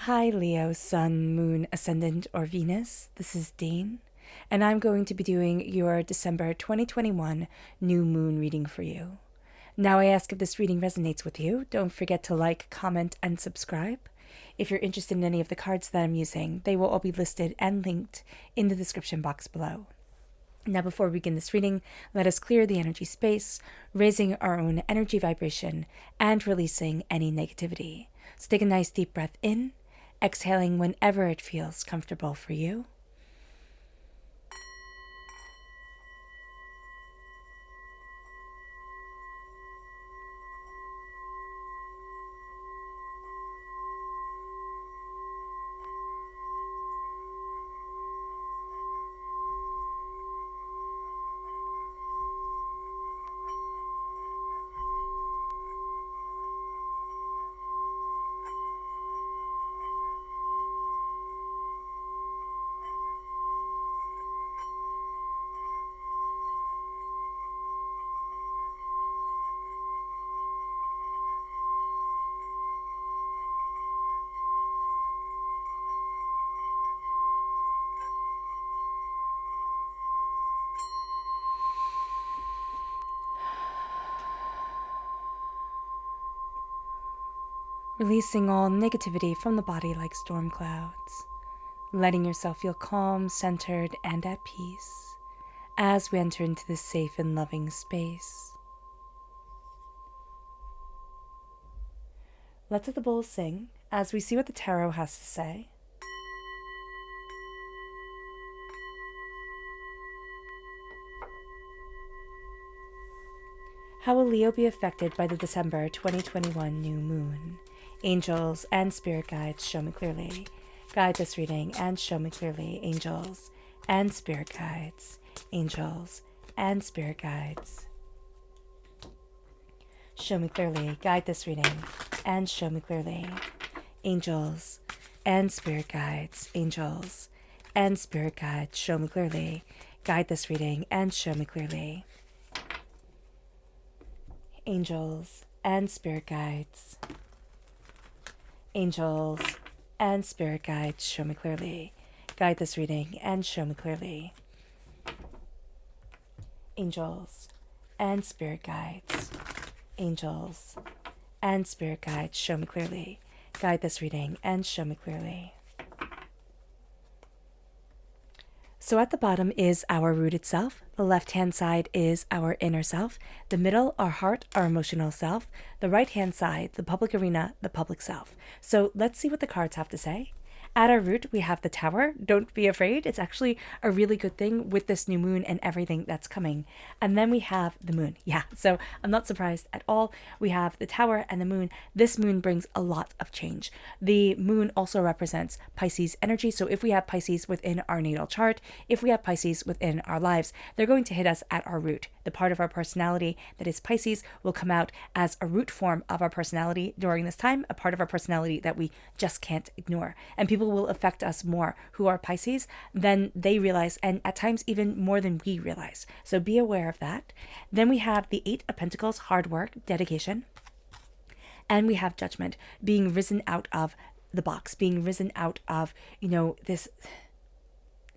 Hi Leo, Sun, Moon, Ascendant, or Venus. This is Dane, and I'm going to be doing your December 2021 new moon reading for you. Now I ask if this reading resonates with you. Don't forget to like, comment, and subscribe. If you're interested in any of the cards that I'm using, they will all be listed and linked in the description box below. Now, before we begin this reading, let us clear the energy space, raising our own energy vibration and releasing any negativity. So take a nice deep breath in, exhaling whenever it feels comfortable for you. Releasing all negativity from the body like storm clouds, letting yourself feel calm, centered, and at peace as we enter into this safe and loving space. Let's let the bowls sing as we see what the tarot has to say. How will Leo be affected by the December 2021 new moon? Angels and spirit guides, show me clearly. Guide this reading and show me clearly. Angels and spirit guides. Angels and spirit guides. Show me clearly. Guide this reading and show me clearly. Angels and spirit guides. Angels and spirit guides, show me clearly. Guide this reading and show me clearly. Angels and spirit guides. Angels and spirit guides, show me clearly. Guide this reading and show me clearly. Angels and spirit guides. Angels and spirit guides, show me clearly. Guide this reading and show me clearly. So at the bottom is our rooted self. The left-hand side is our inner self. The middle, our heart, our emotional self. The right-hand side, the public arena, the public self. So let's see what the cards have to say. At our root, we have the Tower. Don't be afraid. It's actually a really good thing with this new moon and everything that's coming. And then we have the moon. Yeah, so I'm not surprised at all. We have the Tower and the moon. This moon brings a lot of change. The moon also represents Pisces energy. So if we have Pisces within our natal chart, if we have Pisces within our lives, they're going to hit us at our root. The part of our personality that is Pisces will come out as a root form of our personality during this time, a part of our personality that we just can't ignore. And people will affect us more who are Pisces than they realize, and at times even more than we realize. So be aware of that. Then we have the Eight of Pentacles, hard work, dedication. And we have Judgment, being risen out of the box, being risen out of, this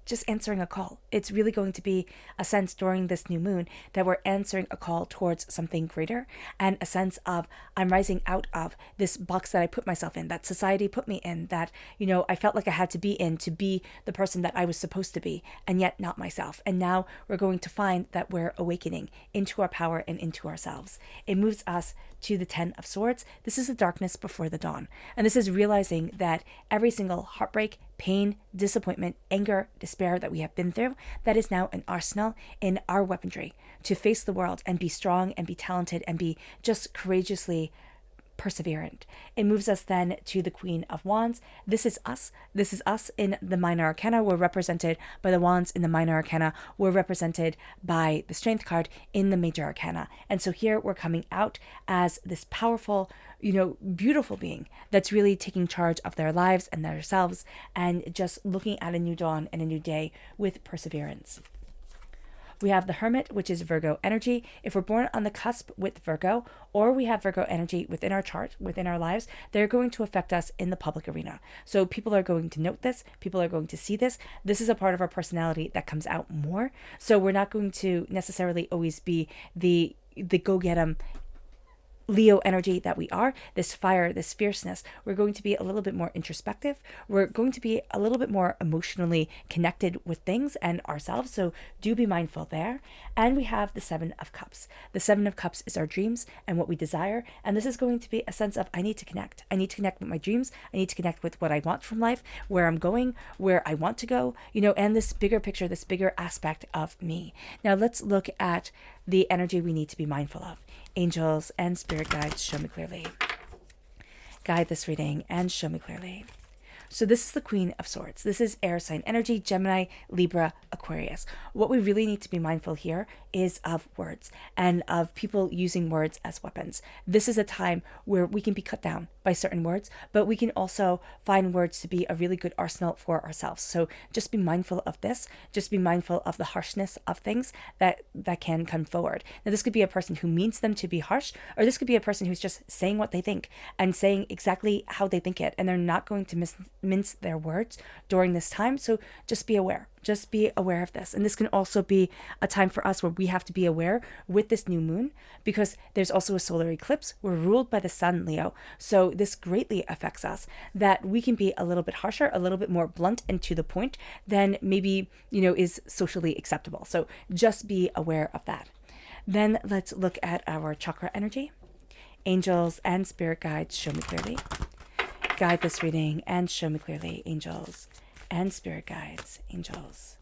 just answering a call. It's really going to be a sense during this new moon that we're answering a call towards something greater, and a sense of I'm rising out of this box that I put myself in, that society put me in, that, I felt like I had to be in to be the person that I was supposed to be, and yet not myself. And now we're going to find that we're awakening into our power and into ourselves. It moves us to the Ten of Swords. This is the darkness before the dawn. And this is realizing that every single heartbreak, pain, disappointment, anger, despair that we have been through, that is now an arsenal in our weaponry to face the world and be strong and be talented and be just courageously perseverant. It moves us then to the Queen of Wands. This is us. This is us in the Minor Arcana. We're represented by the Wands in the Minor Arcana. We're represented by the Strength card in the Major Arcana. And so here we're coming out as this powerful, beautiful being that's really taking charge of their lives and themselves, and just looking at a new dawn and a new day with perseverance. We have the Hermit, which is Virgo energy. If we're born on the cusp with Virgo, or we have Virgo energy within our chart, within our lives, they're going to affect us in the public arena. So people are going to note this. People are going to see this. This is a part of our personality that comes out more. So we're not going to necessarily always be the go-get-em Leo energy that we are, this fire, this fierceness. We're going to be a little bit more introspective. We're going to be a little bit more emotionally connected with things and ourselves. So do be mindful there. And we have the Seven of Cups. The Seven of Cups is our dreams and what we desire. And this is going to be a sense of, I need to connect. I need to connect with my dreams. I need to connect with what I want from life, where I'm going, where I want to go, and this bigger picture, this bigger aspect of me. Now let's look at the energy we need to be mindful of. Angels and spirit guides, show me clearly. Guide this reading and show me clearly. So this is the Queen of Swords. This is air sign energy, Gemini, Libra, Aquarius. What we really need to be mindful here is of words and of people using words as weapons. This is a time where we can be cut down by certain words, but we can also find words to be a really good arsenal for ourselves. So just be mindful of this. Just be mindful of the harshness of things that can come forward. Now, this could be a person who means them to be harsh, or this could be a person who's just saying what they think and saying exactly how they think it, and they're not going to mince their words during this time. So just be aware. Just be aware of this. And this can also be a time for us where we have to be aware with this new moon, because there's also a solar eclipse. We're ruled by the sun, Leo. So this greatly affects us, that we can be a little bit harsher, a little bit more blunt and to the point than maybe, is socially acceptable. So just be aware of that. Then let's look at our chakra energy. Angels and spirit guides, show me clearly. Guide this reading and show me clearly, angels and spirit guides, angels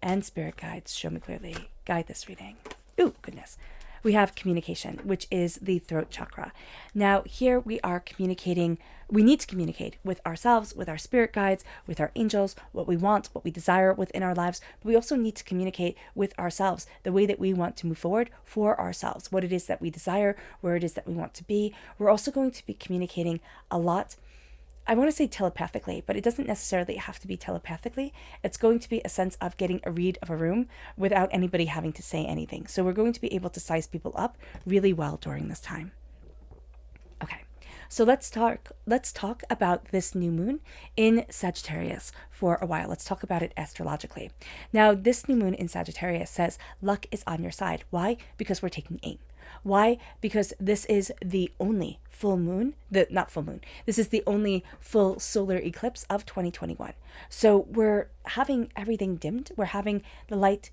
and spirit guides, show me clearly. Guide this reading. Ooh, goodness. We have communication, which is the throat chakra. Now, here we are communicating. We need to communicate with ourselves, with our spirit guides, with our angels, what we want, what we desire within our lives. But we also need to communicate with ourselves the way that we want to move forward for ourselves, what it is that we desire, where it is that we want to be. We're also going to be communicating a lot. I want to say telepathically, but it doesn't necessarily have to be telepathically. It's going to be a sense of getting a read of a room without anybody having to say anything. So we're going to be able to size people up really well during this time. Okay, so let's talk about this new moon in Sagittarius for a while. Let's talk about it astrologically. Now, this new moon in Sagittarius says luck is on your side. Why? Because we're taking aim. Why? Because this is the only full moon, this is the only full solar eclipse of 2021. So we're having everything dimmed. We're having the light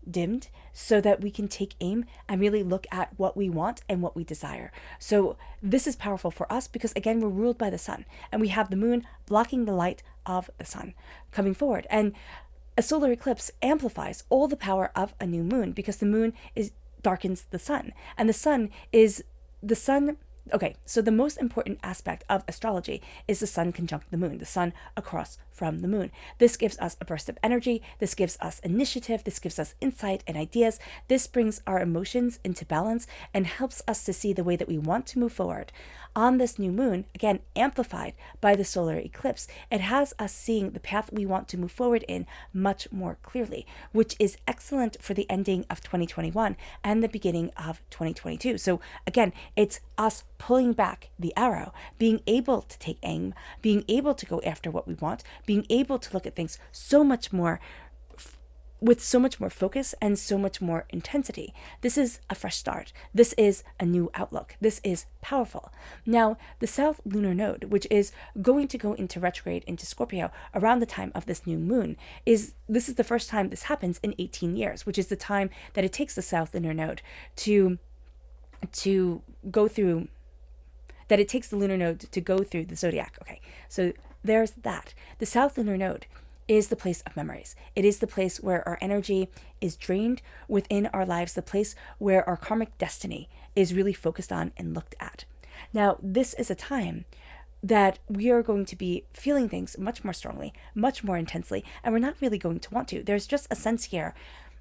dimmed so that we can take aim and really look at what we want and what we desire. So this is powerful for us because, again, we're ruled by the sun and we have the moon blocking the light of the sun coming forward. And a solar eclipse amplifies all the power of a new moon because the moon darkens the sun, and the sun. Okay, so the most important aspect of astrology is the sun conjunct the moon, the sun across from the moon. This gives us a burst of energy. This gives us initiative. This gives us insight and ideas. This brings our emotions into balance and helps us to see the way that we want to move forward. On this new moon, again, amplified by the solar eclipse, it has us seeing the path we want to move forward in much more clearly, which is excellent for the ending of 2021 and the beginning of 2022. So again, it's us pulling back the arrow, being able to take aim, being able to go after what we want, being able to look at things so much more with so much more focus and so much more intensity. This is a fresh start. This is a new outlook. This is powerful. Now, the South Lunar Node, which is going to go into retrograde into Scorpio around the time of this new moon, this is the first time this happens in 18 years, which is the time that it takes the South Lunar Node to go through, that it takes the lunar node to go through the zodiac. Okay, so there's that. The South Lunar Node is the place of memories. It is the place where our energy is drained within our lives, the place where our karmic destiny is really focused on and looked at. Now, this is a time that we are going to be feeling things much more strongly, much more intensely, and we're not really going to want to. There's just a sense here,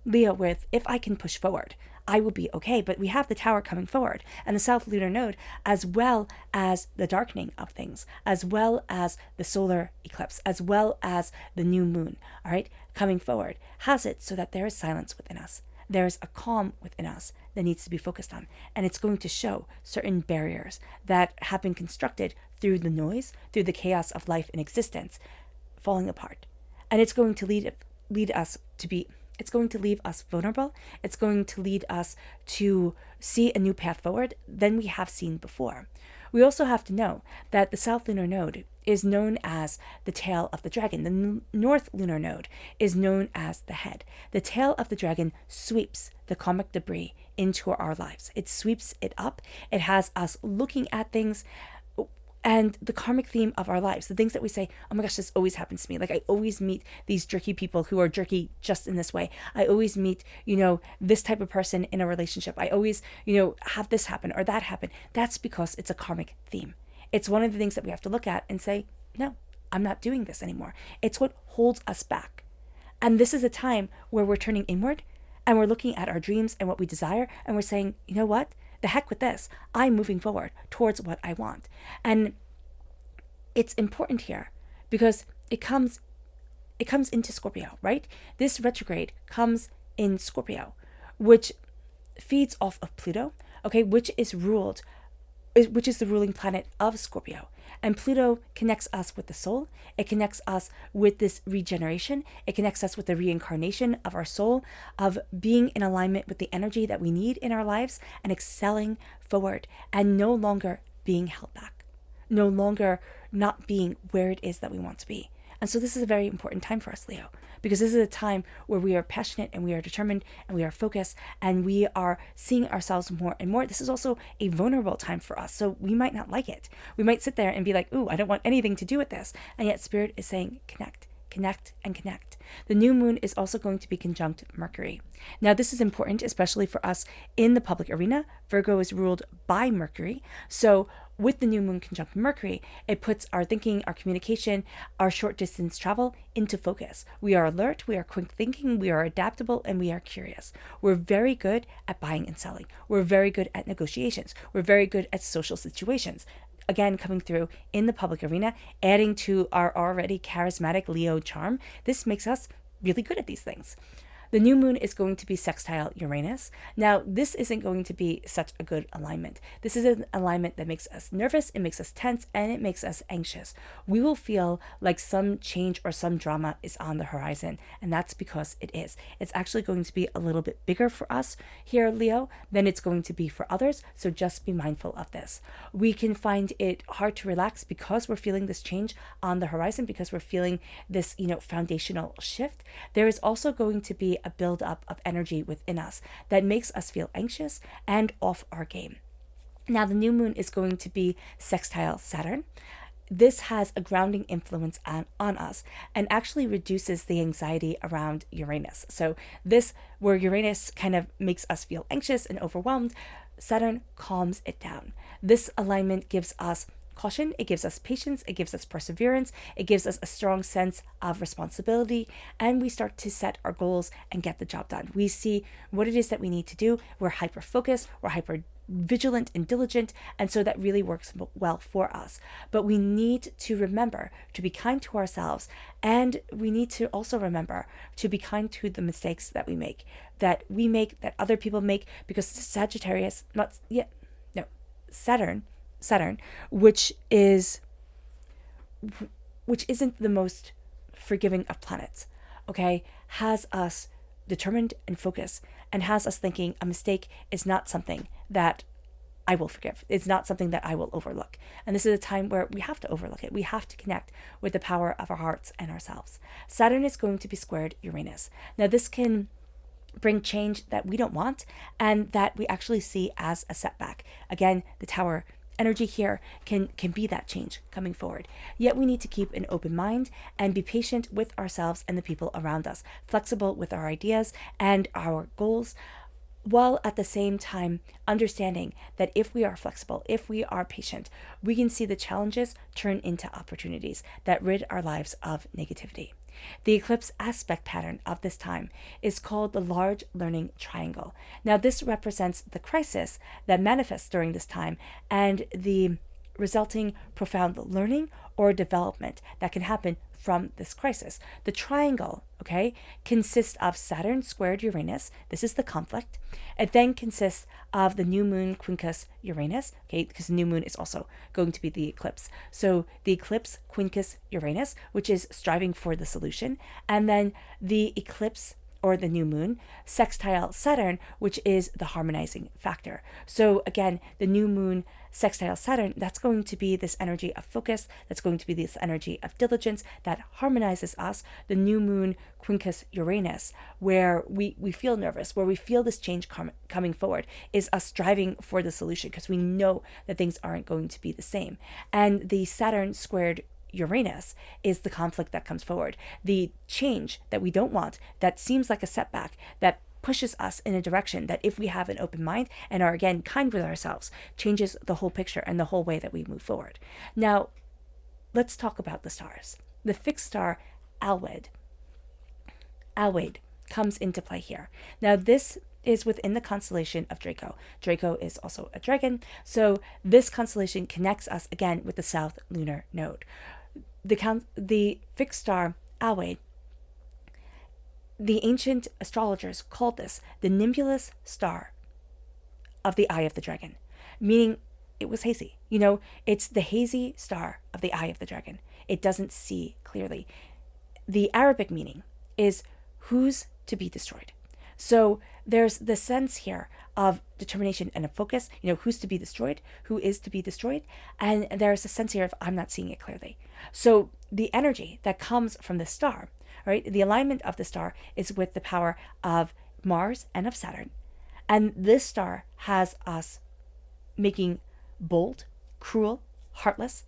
Leo, with if I can push forward, I will be okay. But we have the tower coming forward and the South Lunar Node, as well as the darkening of things, as well as the solar eclipse, as well as the new moon, all right, coming forward, has it so that there is silence within us. there's a calm within us that needs to be focused on. And it's going to show certain barriers that have been constructed through the noise, through the chaos of life and existence falling apart. And it's going to lead us to be, it's going to leave us vulnerable. It's going to lead us to see a new path forward than we have seen before. We also have to know that the South Lunar Node is known as the tail of the dragon. The North Lunar Node is known as the head. The tail of the dragon sweeps the karmic debris into our lives. It sweeps it up. It has us looking at things and the karmic theme of our lives, the things that we say, oh my gosh, this always happens to me. Like I always meet these jerky people who are jerky just in this way. I always meet, this type of person in a relationship. I always, have this happen or that happen. That's because it's a karmic theme. It's one of the things that we have to look at and say, no, I'm not doing this anymore. It's what holds us back. And this is a time where we're turning inward and we're looking at our dreams and what we desire. And we're saying, you know what? The heck with this. I'm moving forward towards what I want. And it's important here because it comes into Scorpio, right? This retrograde comes in Scorpio, which feeds off of Pluto, okay, which is the ruling planet of Scorpio. And Pluto connects us with the soul. It connects us with this regeneration. It connects us with the reincarnation of our soul, of being in alignment with the energy that we need in our lives and excelling forward and no longer being held back, no longer not being where it is that we want to be. And so this is a very important time for us, Leo, because this is a time where we are passionate and we are determined and we are focused and we are seeing ourselves more and more. This is also a vulnerable time for us. So we might not like it. We might sit there and be like, ooh, I don't want anything to do with this. And yet Spirit is saying, connect, connect, and connect. The new moon is also going to be conjunct Mercury. Now, this is important, especially for us in the public arena. Virgo is ruled by Mercury. So with the new moon conjunct Mercury, it puts our thinking, our communication, our short distance travel into focus. We are alert, we are quick thinking, we are adaptable, and we are curious. We're very good at buying and selling. We're very good at negotiations. We're very good at social situations. Again, coming through in the public arena, adding to our already charismatic Leo charm. This makes us really good at these things. The new moon is going to be sextile Uranus. Now, this isn't going to be such a good alignment. This is an alignment that makes us nervous, it makes us tense, and it makes us anxious. We will feel like some change or some drama is on the horizon, and that's because it is. It's actually going to be a little bit bigger for us here, Leo, than it's going to be for others, so just be mindful of this. We can find it hard to relax because we're feeling this change on the horizon, because we're feeling this, foundational shift. There is also going to be a buildup of energy within us that makes us feel anxious and off our game. Now, the new moon is going to be sextile Saturn. This has a grounding influence on us and actually reduces the anxiety around Uranus. So this, where Uranus kind of makes us feel anxious and overwhelmed, Saturn calms it down. This alignment gives us caution, it gives us patience, it gives us perseverance, it gives us a strong sense of responsibility, and we start to set our goals and get the job done. We see what it is that we need to do. We're hyper focused, we're hyper vigilant and diligent, and so that really works well for us. But we need to remember to be kind to ourselves, and we need to also remember to be kind to the mistakes that we make, that other people make, because Saturn, which isn't the most forgiving of planets, okay, has us determined and focused, and has us thinking a mistake is not something that I will forgive. It's not something that I will overlook. And this is a time where we have to overlook it. We have to connect with the power of our hearts and ourselves. Saturn is going to be squared Uranus. Now, this can bring change that we don't want and that we actually see as a setback. Again, the Tower energy here can be that change coming forward. Yet we need to keep an open mind and be patient with ourselves and the people around us, flexible with our ideas and our goals, while at the same time understanding that if we are flexible, if we are patient, we can see the challenges turn into opportunities that rid our lives of negativity. The eclipse aspect pattern of this time is called the large learning triangle. Now, this represents the crisis that manifests during this time and the resulting profound learning or development that can happen from this crisis. The triangle, okay, consists of Saturn squared Uranus. This is the conflict. It then consists of the new moon quincus Uranus, okay, because the new moon is also going to be the eclipse. So the eclipse quincus Uranus, which is striving for the solution, and then the eclipse or the new moon sextile Saturn, which is the harmonizing factor. So again, the new moon sextile Saturn, that's going to be this energy of focus, that's going to be this energy of diligence that harmonizes us. The new moon quincus Uranus, where we feel nervous, where we feel this change coming forward, is us striving for the solution because we know that things aren't going to be the same. And the Saturn squared Uranus is the conflict that comes forward, the change that we don't want, that seems like a setback, that pushes us in a direction that, if we have an open mind and are again kind with ourselves, changes the whole picture and the whole way that we move forward. Now, let's talk about the stars. The fixed star Alwed comes into play here. Now, this is within the constellation of Draco. Draco is also a dragon, so this constellation connects us again with the south lunar node. The fixed star Alwed, the ancient astrologers called this the nimbulous star of the eye of the dragon, meaning it was hazy. It's the hazy star of the eye of the dragon. It doesn't see clearly. The Arabic meaning is who's to be destroyed. So there's the sense here of determination and a focus, who's to be destroyed, who is to be destroyed. And there's a sense here of I'm not seeing it clearly. So the energy that comes from the star, right? The alignment of the star is with the power of Mars and of Saturn. And this star has us making bold, cruel, heartless,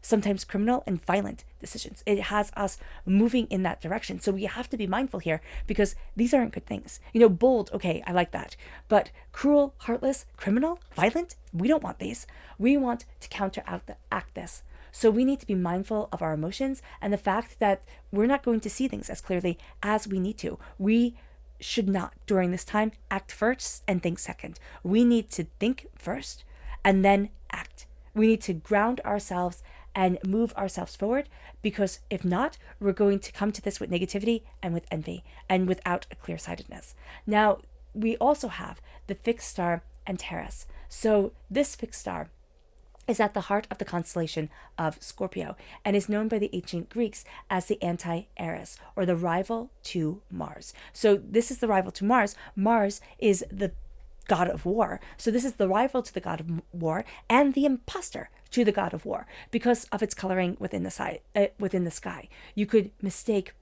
sometimes criminal and violent decisions. It has us moving in that direction. So we have to be mindful here because these aren't good things. Bold, okay, I like that. But cruel, heartless, criminal, violent, we don't want these. We want to counteract this. So we need to be mindful of our emotions and the fact that we're not going to see things as clearly as we need to. We should not, during this time, act first and think second. We need to think first and then act. We need to ground ourselves and move ourselves forward, because if not, we're going to come to this with negativity and with envy and without a clear-sightedness. Now, we also have the fixed star Antares. So this fixed star is at the heart of the constellation of Scorpio and is known by the ancient Greeks as the anti-Eris, or the rival to Mars. So this is the rival to Mars. Mars is the god of war. So this is the rival to the god of war and the imposter to the god of war because of its coloring within the sky. You could mistake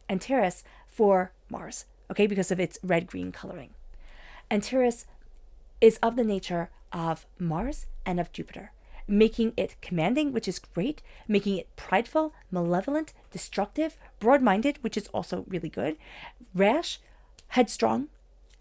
Antares for Mars, okay, because of its red-green coloring. Antares is of the nature of Mars and of Jupiter, making it commanding, which is great, making it prideful, malevolent, destructive, broad-minded, which is also really good, rash, headstrong,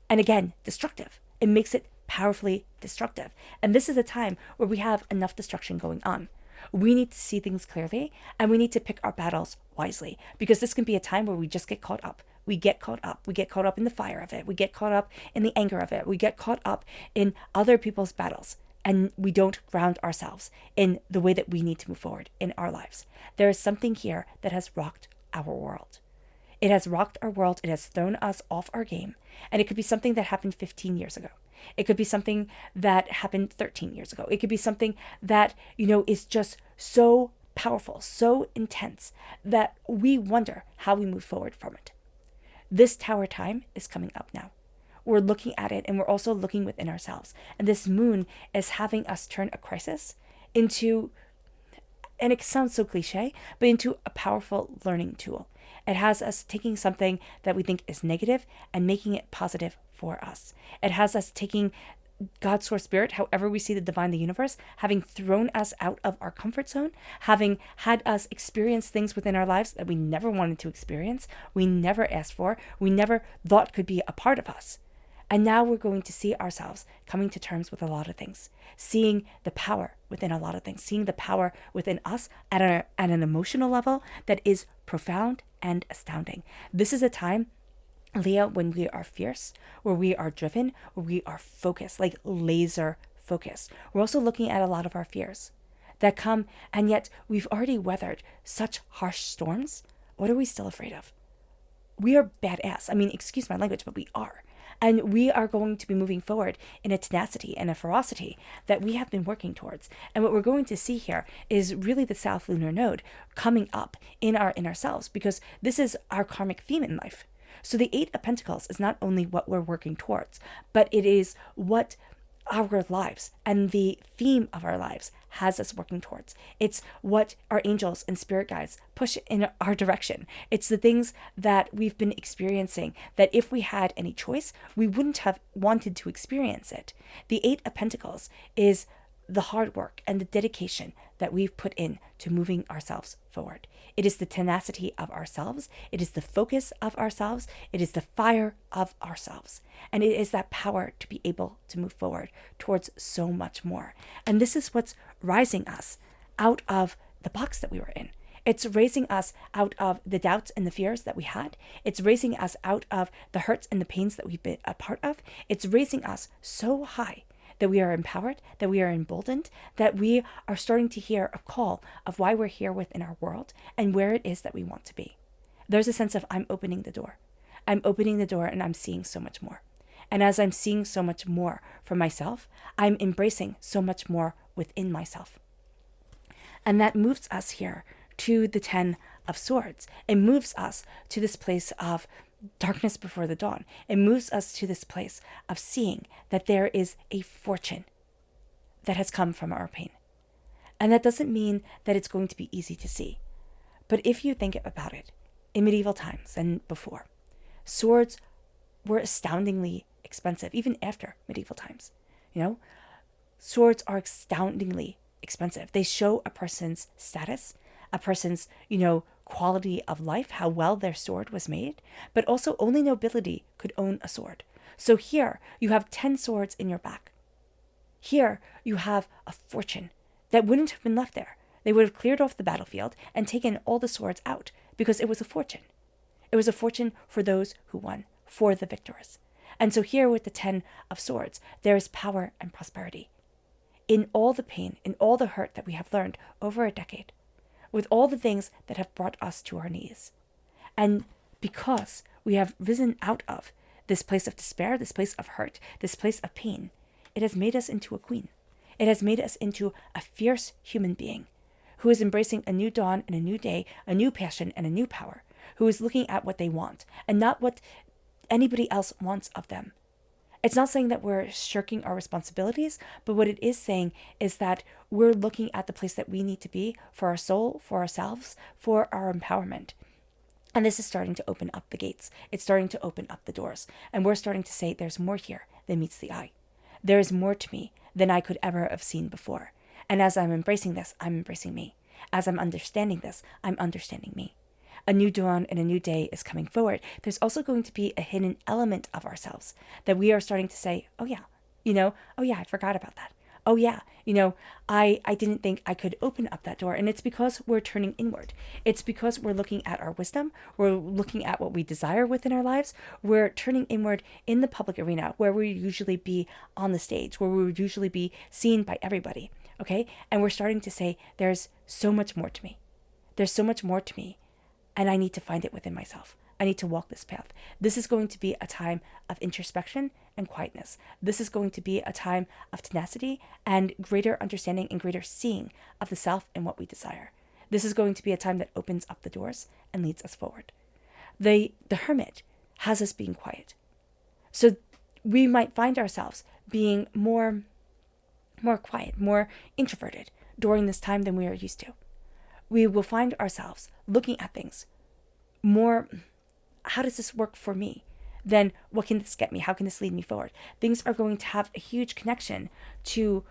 and again, destructive. It makes it powerfully destructive. And this is a time where we have enough destruction going on. We need to see things clearly, and we need to pick our battles wisely, because this can be a time where we just get caught up. We get caught up. We get caught up in the fire of it. We get caught up in the anger of it. We get caught up in other people's battles, and we don't ground ourselves in the way that we need to move forward in our lives. There is something here that has rocked our world. It has rocked our world. It has thrown us off our game. And it could be something that happened 15 years ago. It could be something that happened 13 years ago. It could be something that, is just so powerful, so intense that we wonder how we move forward from it. This tower time is coming up now. We're looking at it, and we're also looking within ourselves. And this moon is having us turn a crisis into, and it sounds so cliche, but into a powerful learning tool. It has us taking something that we think is negative and making it positive for us. It has us taking God's source spirit, however we see the divine, the universe, having thrown us out of our comfort zone, having had us experience things within our lives that we never wanted to experience, we never asked for, we never thought could be a part of us. And now we're going to see ourselves coming to terms with a lot of things, seeing the power within a lot of things, seeing the power within us at an emotional level that is profound and astounding. This is a time, Leo, when we are fierce, where we are driven, where we are focused, like laser focused. We're also looking at a lot of our fears. that come, and yet we've already weathered such harsh storms. What are we still afraid of? We are badass. I mean, excuse my language, but we are. And we are going to be moving forward in a tenacity and a ferocity that we have been working towards. And what we're going to see here is really the South Lunar Node coming up in our inner selves, because this is our karmic theme in life. So the Eight of Pentacles is not only what we're working towards, but it is what our lives and the theme of our lives has us working towards. It's what our angels and spirit guides push in our direction. It's the things that we've been experiencing that if we had any choice, we wouldn't have wanted to experience it. The Eight of Pentacles is the hard work and the dedication that we've put in to moving ourselves forward. It is the tenacity of ourselves. It is the focus of ourselves. It is the fire of ourselves. And it is that power to be able to move forward towards so much more. And this is what's rising us out of the box that we were in. It's raising us out of the doubts and the fears that we had. It's raising us out of the hurts and the pains that we've been a part of. It's raising us so high that we are empowered, that we are emboldened, that we are starting to hear a call of why we're here within our world and where it is that we want to be. There's a sense of I'm opening the door. I'm opening the door and I'm seeing so much more. And as I'm seeing so much more for myself, I'm embracing so much more within myself. And that moves us here to the Ten of Swords. It moves us to this place of darkness before the dawn. It moves us to this place of seeing that there is a fortune that has come from our pain. And that doesn't mean that it's going to be easy to see. But if you think about it, in medieval times and before, swords were astoundingly expensive, even after medieval times. Swords are astoundingly expensive. They show a person's status, a person's, quality of life, how well their sword was made, but also only nobility could own a sword. So here you have 10 swords in your back. Here you have a fortune that wouldn't have been left there. They would have cleared off the battlefield and taken all the swords out because it was a fortune. It was a fortune for those who won, for the victors. And so here with the 10 of Swords, there is power and prosperity. In all the pain, in all the hurt that we have learned over a decade, with all the things that have brought us to our knees. And because we have risen out of this place of despair, this place of hurt, this place of pain, it has made us into a queen. It has made us into a fierce human being who is embracing a new dawn and a new day, a new passion and a new power, who is looking at what they want and not what anybody else wants of them. It's not saying that we're shirking our responsibilities, but what it is saying is that we're looking at the place that we need to be for our soul, for ourselves, for our empowerment. And this is starting to open up the gates. It's starting to open up the doors. And we're starting to say there's more here than meets the eye. There is more to me than I could ever have seen before. And as I'm embracing this, I'm embracing me. As I'm understanding this, I'm understanding me. A new dawn and a new day is coming forward. There's also going to be a hidden element of ourselves that we are starting to say, oh yeah, I forgot about that. Oh yeah, I didn't think I could open up that door. And it's because we're turning inward. It's because we're looking at our wisdom. We're looking at what we desire within our lives. We're turning inward in the public arena where we usually be on the stage, where we would usually be seen by everybody. Okay. And we're starting to say, there's so much more to me. There's so much more to me. And I need to find it within myself. I need to walk this path. This is going to be a time of introspection and quietness. This is going to be a time of tenacity and greater understanding and greater seeing of the self and what we desire. This is going to be a time that opens up the doors and leads us forward. The hermit has us being quiet. So we might find ourselves being more quiet, more introverted during this time than we are used to. We will find ourselves looking at things more, how does this work for me? Then what can this get me? How can this lead me forward? Things are going to have a huge connection to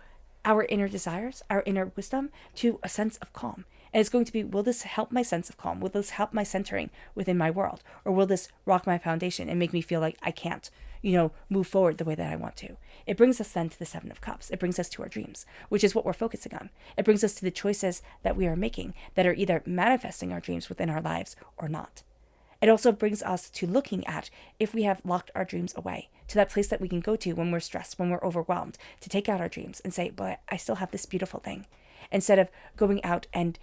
our inner desires, our inner wisdom, to a sense of calm. And it's going to be, will this help my sense of calm? Will this help my centering within my world? Or will this rock my foundation and make me feel like I can't, move forward the way that I want to? It brings us then to the Seven of Cups. It brings us to our dreams, which is what we're focusing on. It brings us to the choices that we are making that are either manifesting our dreams within our lives or not. It also brings us to looking at if we have locked our dreams away, to that place that we can go to when we're stressed, when we're overwhelmed, to take out our dreams and say, but I still have this beautiful thing. instead of going out and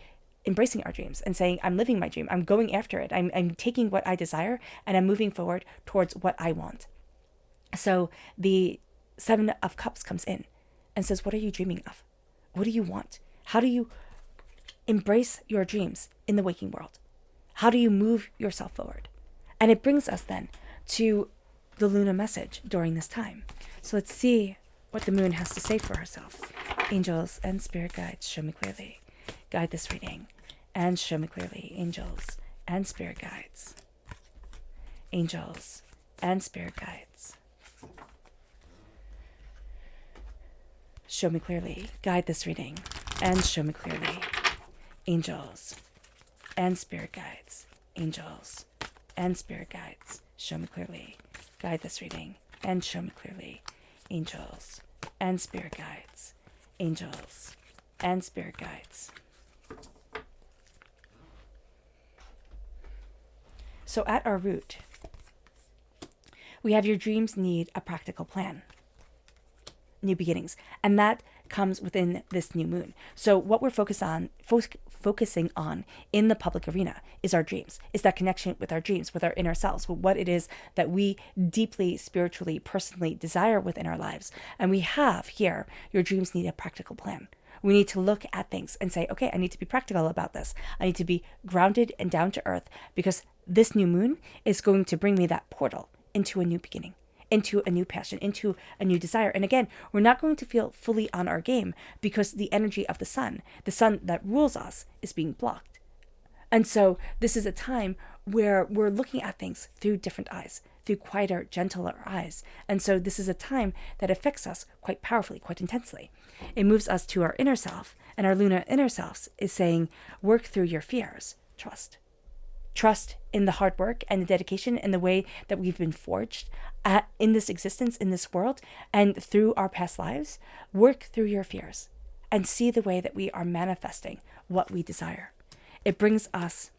embracing our dreams and saying, I'm living my dream, I'm going after it, I'm taking what I desire, and I'm moving forward towards what I want. So the Seven of Cups comes in and says, what are you dreaming of? What do you want? How do you embrace your dreams in the waking world? How do you move yourself forward? And it brings us then to the Lunar Message during this time. So let's see what the moon has to say for herself. Angels and spirit guides, show me clearly. Guide this reading and show me clearly. Angels and spirit guides. Angels and spirit guides. Show me clearly. Guide this reading and show me clearly. Angels and spirit guides. Angels and spirit guides. Show me clearly. Guide this reading and show me clearly. Angels and spirit guides. Angels and spirit guides. So at our root, we have your dreams need a practical plan. New beginnings. And that comes within this new moon. So what we're focusing on in the public arena is our dreams. Is that connection with our dreams, with our inner selves, with what it is that we deeply, spiritually, personally desire within our lives. And we have here, your dreams need a practical plan. We need to look at things and say, okay, I need to be practical about this. I need to be grounded and down to earth, because this new moon is going to bring me that portal into a new beginning, into a new passion, into a new desire. And again, we're not going to feel fully on our game because the energy of the sun that rules us, is being blocked. And so this is a time where we're looking at things through different eyes, through quieter, gentler eyes. And so this is a time that affects us quite powerfully, quite intensely. It moves us to our inner self, and our lunar inner self is saying, work through your fears, trust. Trust in the hard work and the dedication and the way that we've been forged in this existence, in this world, and through our past lives. Work through your fears and see the way that we are manifesting what we desire. It brings us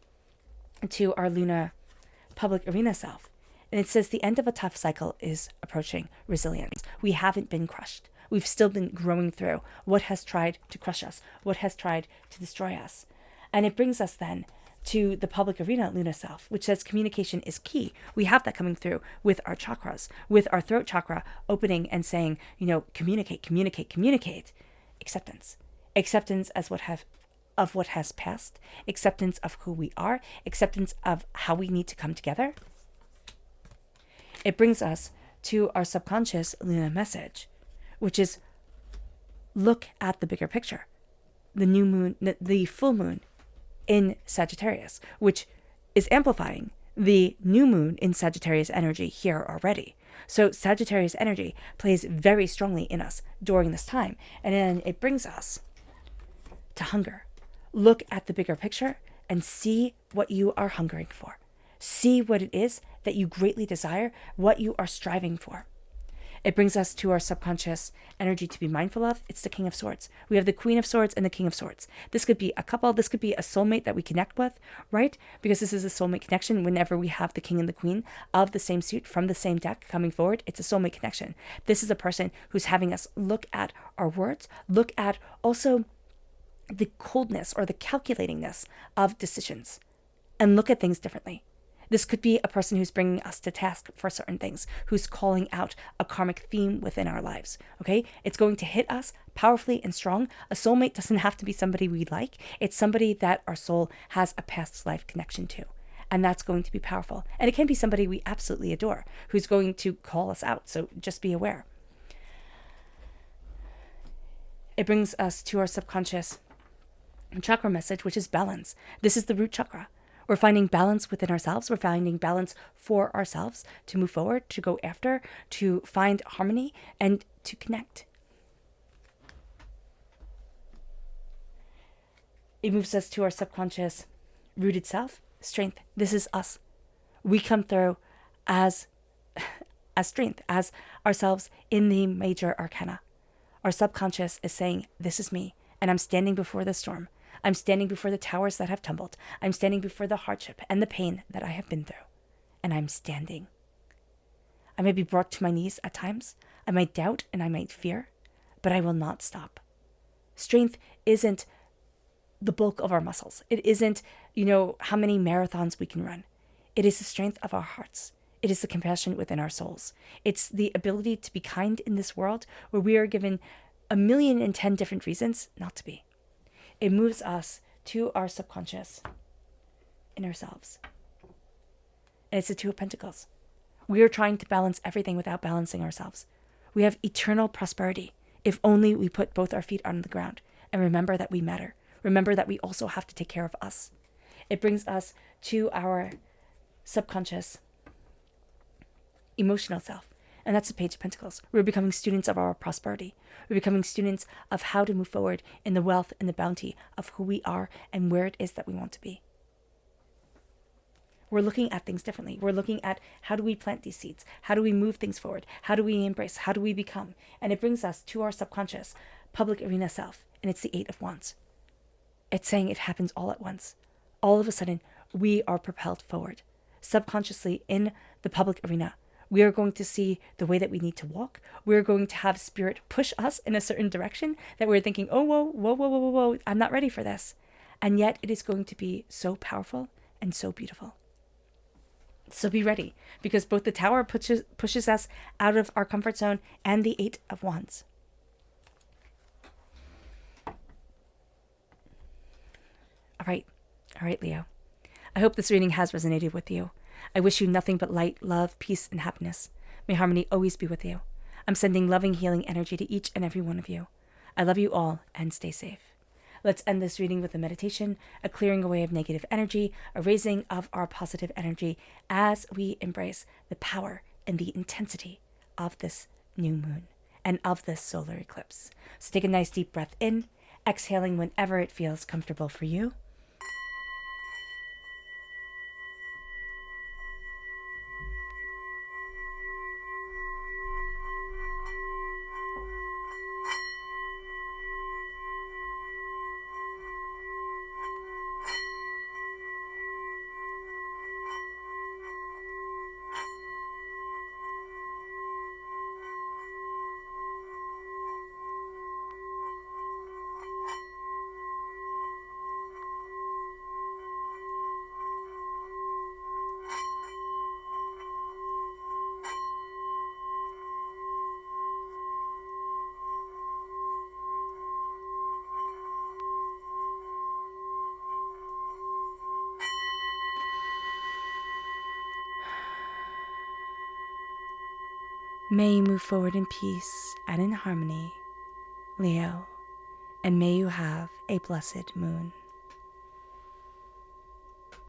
to our Luna public arena self. And it says the end of a tough cycle is approaching. Resilience. We haven't been crushed. We've still been growing through what has tried to crush us, what has tried to destroy us. And it brings us then to the public arena Luna self, which says communication is key. We have that coming through with our chakras, with our throat chakra opening and saying, communicate, communicate, communicate. Acceptance. Acceptance as of what has passed, acceptance of who we are, acceptance of how we need to come together. It brings us to our subconscious Lunar Message, which is look at the bigger picture. The new moon, the full moon in Sagittarius, which is amplifying the new moon in Sagittarius energy here already. So Sagittarius energy plays very strongly in us during this time. And then it brings us to hunger. Look at the bigger picture and see what you are hungering for. See what it is that you greatly desire, what you are striving for. It brings us to our subconscious energy to be mindful of. It's the King of Swords. We have the Queen of Swords and the King of Swords. This could be a couple. This could be a soulmate that we connect with, right? Because this is a soulmate connection. Whenever we have the King and the Queen of the same suit from the same deck coming forward, it's a soulmate connection. This is a person who's having us look at our words, look at also the coldness or the calculatingness of decisions, and look at things differently. This could be a person who's bringing us to task for certain things, who's calling out a karmic theme within our lives, okay? It's going to hit us powerfully and strong. A soulmate doesn't have to be somebody we like. It's somebody that our soul has a past life connection to, and that's going to be powerful. And it can be somebody we absolutely adore, who's going to call us out, so just be aware. It brings us to our subconscious chakra message, which is balance. This is the root chakra. We're finding balance within ourselves. We're finding balance for ourselves to move forward, to go after, to find harmony, and to connect. It moves us to our subconscious rooted self, strength. This is us. We come through as strength, as ourselves in the major arcana. Our subconscious is saying, this is me, and I'm standing before the storm. I'm standing before the towers that have tumbled. I'm standing before the hardship and the pain that I have been through. And I'm standing. I may be brought to my knees at times. I might doubt and I might fear, but I will not stop. Strength isn't the bulk of our muscles. It isn't, how many marathons we can run. It is the strength of our hearts. It is the compassion within our souls. It's the ability to be kind in this world where we are given 1,010,000 different reasons not to be. It moves us to our subconscious in ourselves. And it's the Two of Pentacles. We are trying to balance everything without balancing ourselves. We have eternal prosperity if only we put both our feet on the ground and remember that we matter. Remember that we also have to take care of us. It brings us to our subconscious emotional self. And that's the Page of Pentacles. We're becoming students of our prosperity. We're becoming students of how to move forward in the wealth and the bounty of who we are and where it is that we want to be. We're looking at things differently. We're looking at how do we plant these seeds? How do we move things forward? How do we embrace? How do we become? And it brings us to our subconscious public arena self. And it's the Eight of Wands. It's saying it happens all at once. All of a sudden, we are propelled forward. Subconsciously in the public arena, we are going to see the way that we need to walk. We're going to have spirit push us in a certain direction that we're thinking, oh, whoa, I'm not ready for this. And yet it is going to be so powerful and so beautiful. So be ready, because both the Tower pushes us out of our comfort zone and the Eight of Wands. All right, Leo. I hope this reading has resonated with you. I wish you nothing but light, love, peace, and happiness. May harmony always be with you. I'm sending loving, healing energy to each and every one of you. I love you all, and stay safe. Let's end this reading with a meditation, a clearing away of negative energy, a raising of our positive energy as we embrace the power and the intensity of this new moon and of this solar eclipse. So take a nice deep breath in, exhaling whenever it feels comfortable for you. May you move forward in peace and in harmony, Leo, and may you have a blessed moon.